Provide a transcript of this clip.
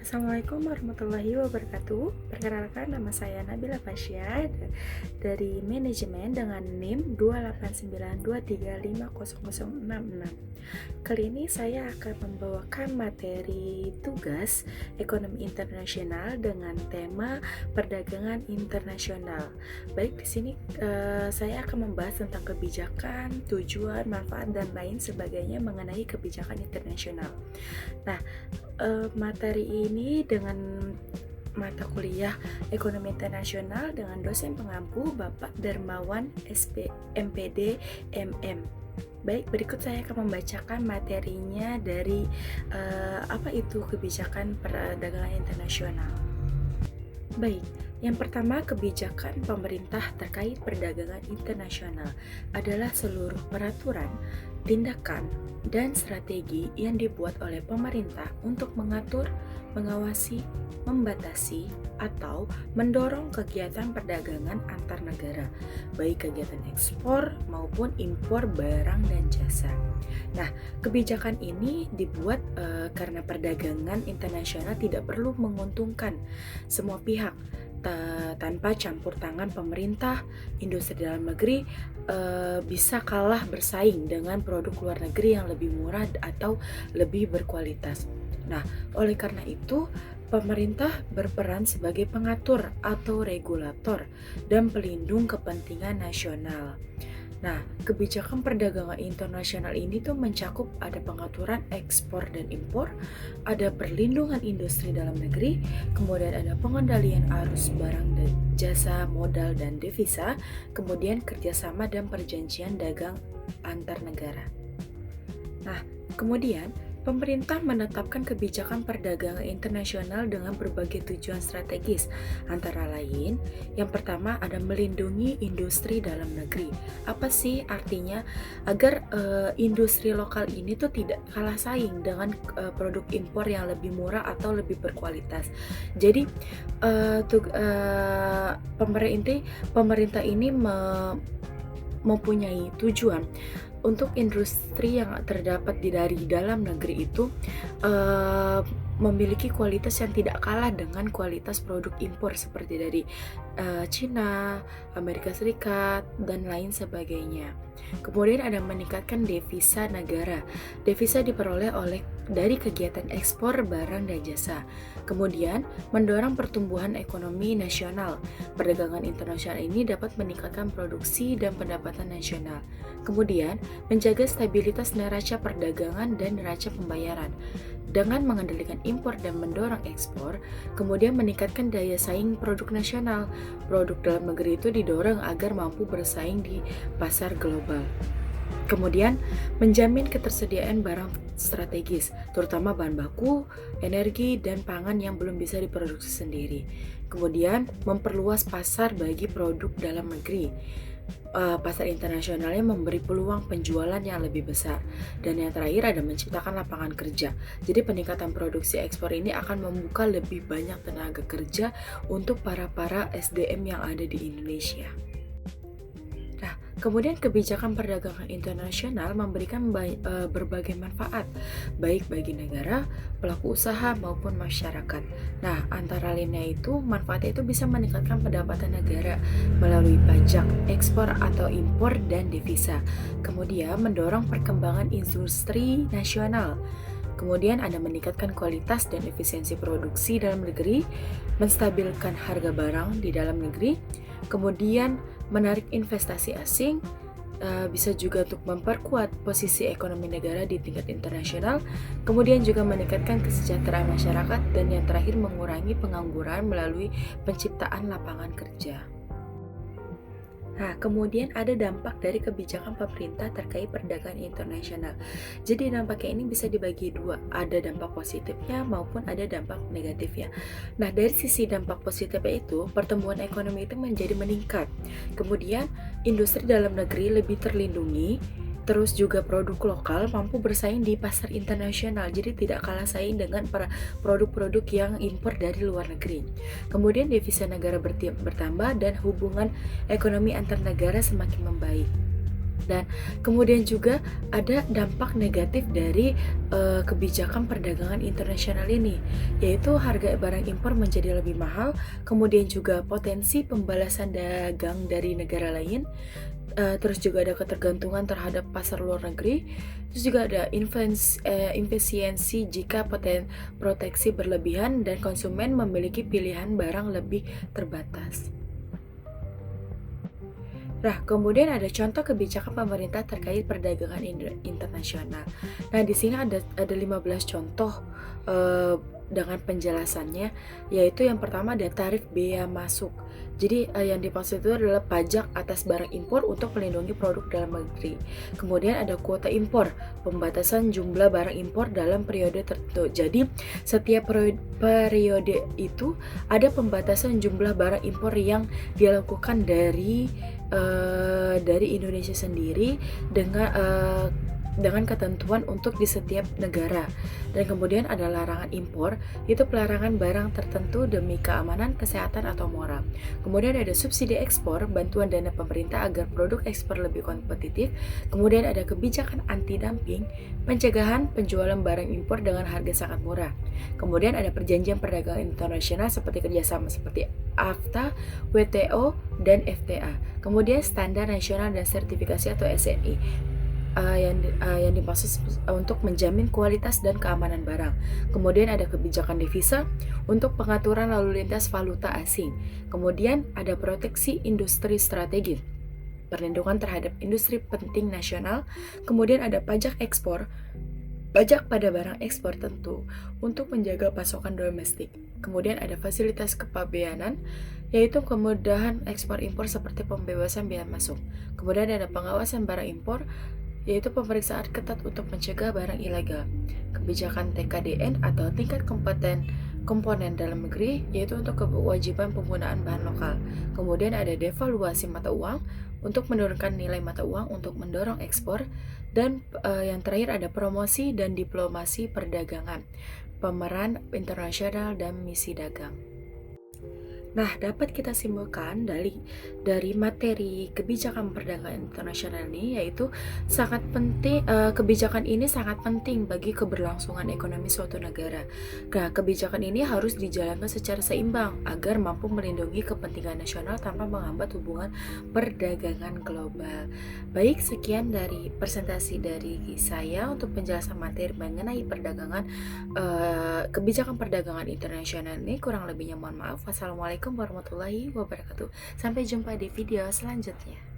Assalamualaikum warahmatullahi wabarakatuh. Perkenalkan, nama saya Nabila Fasya dari manajemen dengan NIM 28923500066. Kali ini saya akan membawakan materi tugas ekonomi internasional dengan tema perdagangan internasional. Baik, di sini saya akan membahas tentang kebijakan, tujuan, manfaat dan lain sebagainya mengenai kebijakan internasional. Nah, materi ini dengan mata kuliah Ekonomi Internasional dengan dosen pengampu Bapak Darmawan MPD MM. Baik, berikut saya akan membacakan materinya dari apa itu kebijakan perdagangan internasional. Baik, yang pertama, kebijakan pemerintah terkait perdagangan internasional adalah seluruh peraturan, tindakan, dan strategi yang dibuat oleh pemerintah untuk mengatur, mengawasi, membatasi, atau mendorong kegiatan perdagangan antar negara, baik kegiatan ekspor maupun impor barang dan jasa. Nah, kebijakan ini dibuat karena perdagangan internasional tidak perlu menguntungkan semua pihak, tanpa campur tangan pemerintah. Industri dalam negeri bisa kalah bersaing dengan produk luar negeri yang lebih murah atau lebih berkualitas. Nah, oleh karena itu, pemerintah berperan sebagai pengatur atau regulator dan pelindung kepentingan nasional. Nah, kebijakan perdagangan internasional ini tuh mencakup ada pengaturan ekspor dan impor, ada perlindungan industri dalam negeri, kemudian ada pengendalian arus barang dan jasa, modal dan devisa, kemudian kerjasama dan perjanjian dagang antar negara. Nah, kemudian pemerintah menetapkan kebijakan perdagangan internasional dengan berbagai tujuan strategis, antara lain, yang pertama ada melindungi industri dalam negeri. Apa sih artinya? Agar industri lokal ini tuh tidak kalah saing dengan produk impor yang lebih murah atau lebih berkualitas. Jadi pemerintah ini mempunyai tujuan untuk industri yang terdapat dari dalam negeri itu memiliki kualitas yang tidak kalah dengan kualitas produk impor seperti dari Cina, Amerika Serikat, dan lain sebagainya. Kemudian ada meningkatkan devisa negara. Devisa diperoleh dari kegiatan ekspor barang dan jasa. Kemudian mendorong pertumbuhan ekonomi nasional. Perdagangan internasional ini dapat meningkatkan produksi dan pendapatan nasional. Kemudian menjaga stabilitas neraca perdagangan dan neraca pembayaran. Dengan mengendalikan impor dan mendorong ekspor, kemudian meningkatkan daya saing produk nasional. Produk dalam negeri itu didorong agar mampu bersaing di pasar global. Kemudian menjamin ketersediaan barang strategis, terutama bahan baku, energi, dan pangan yang belum bisa diproduksi sendiri. Kemudian memperluas pasar bagi produk dalam negeri. Pasar internasionalnya memberi peluang penjualan yang lebih besar. Dan yang terakhir ada menciptakan lapangan kerja. Jadi peningkatan produksi ekspor ini akan membuka lebih banyak tenaga kerja untuk para SDM yang ada di Indonesia. Nah, kemudian kebijakan perdagangan internasional memberikan berbagai manfaat, baik bagi negara, pelaku usaha, maupun masyarakat. Nah, antara lainnya itu, manfaatnya itu bisa meningkatkan pendapatan negara melalui pajak, ekspor atau impor, dan devisa. Kemudian mendorong perkembangan industri nasional. Kemudian ada meningkatkan kualitas dan efisiensi produksi dalam negeri, menstabilkan harga barang di dalam negeri, kemudian menarik investasi asing, bisa juga untuk memperkuat posisi ekonomi negara di tingkat internasional, kemudian juga meningkatkan kesejahteraan masyarakat, dan yang terakhir mengurangi pengangguran melalui penciptaan lapangan kerja. Nah, kemudian ada dampak dari kebijakan pemerintah terkait perdagangan internasional. Jadi dampaknya ini bisa dibagi dua, ada dampak positifnya maupun ada dampak negatifnya. Nah, dari sisi dampak positifnya itu, pertumbuhan ekonomi itu menjadi meningkat. Kemudian, industri dalam negeri lebih terlindungi, Terus juga produk lokal mampu bersaing di pasar internasional, jadi tidak kalah saing dengan para produk-produk yang impor dari luar negeri. Kemudian devisa negara bertambah dan hubungan ekonomi antar negara semakin membaik. Dan kemudian juga ada dampak negatif dari kebijakan perdagangan internasional ini, yaitu harga barang impor menjadi lebih mahal, kemudian juga potensi pembalasan dagang dari negara lain, terus juga ada ketergantungan terhadap pasar luar negeri, terus juga ada infesiensi jika proteksi berlebihan dan konsumen memiliki pilihan barang lebih terbatas. Nah, kemudian ada contoh kebijakan pemerintah terkait perdagangan internasional. Nah, di sini ada 15 contoh eh, dengan penjelasannya, yaitu yang pertama ada tarif bea masuk. Jadi yang dimaksud itu adalah pajak atas barang impor untuk melindungi produk dalam negeri. Kemudian ada kuota impor, pembatasan jumlah barang impor dalam periode tertentu. Jadi setiap periode itu ada pembatasan jumlah barang impor yang dilakukan dari Indonesia sendiri dengan ketentuan untuk di setiap negara. Dan kemudian ada larangan impor, itu pelarangan barang tertentu demi keamanan, kesehatan, atau moral. Kemudian ada subsidi ekspor, bantuan dana pemerintah agar produk ekspor lebih kompetitif. Kemudian ada kebijakan anti-dumping, pencegahan penjualan barang impor dengan harga sangat murah. Kemudian ada perjanjian perdagangan internasional seperti kerjasama seperti AFTA, WTO, dan FTA. Kemudian standar nasional dan sertifikasi atau SNI yang dimaksud untuk menjamin kualitas dan keamanan barang. Kemudian ada kebijakan devisa untuk pengaturan lalu lintas valuta asing. Kemudian ada proteksi industri strategis, perlindungan terhadap industri penting nasional. Kemudian ada pajak ekspor, pajak pada barang ekspor tentu untuk menjaga pasokan domestik. Kemudian ada fasilitas kepabeanan, yaitu kemudahan ekspor impor seperti pembebasan bea masuk. Kemudian ada pengawasan barang impor, yaitu pemeriksaan ketat untuk mencegah barang ilegal. Kebijakan TKDN atau tingkat komponen dalam negeri, yaitu untuk kewajiban penggunaan bahan lokal. Kemudian ada devaluasi mata uang untuk menurunkan nilai mata uang untuk mendorong ekspor. Dan yang terakhir ada promosi dan diplomasi perdagangan, pemeran internasional dan misi dagang. Nah, dapat kita simpulkan dari materi kebijakan perdagangan internasional ini, yaitu sangat penting. Kebijakan ini sangat penting bagi keberlangsungan ekonomi suatu negara. Nah, kebijakan ini harus dijalankan secara seimbang agar mampu melindungi kepentingan nasional tanpa menghambat hubungan perdagangan global. Baik, sekian dari presentasi dari saya untuk penjelasan materi mengenai kebijakan perdagangan internasional ini. Kurang lebihnya mohon maaf. Wassalamualaikum warahmatullahi wabarakatuh. Sampai jumpa di video selanjutnya.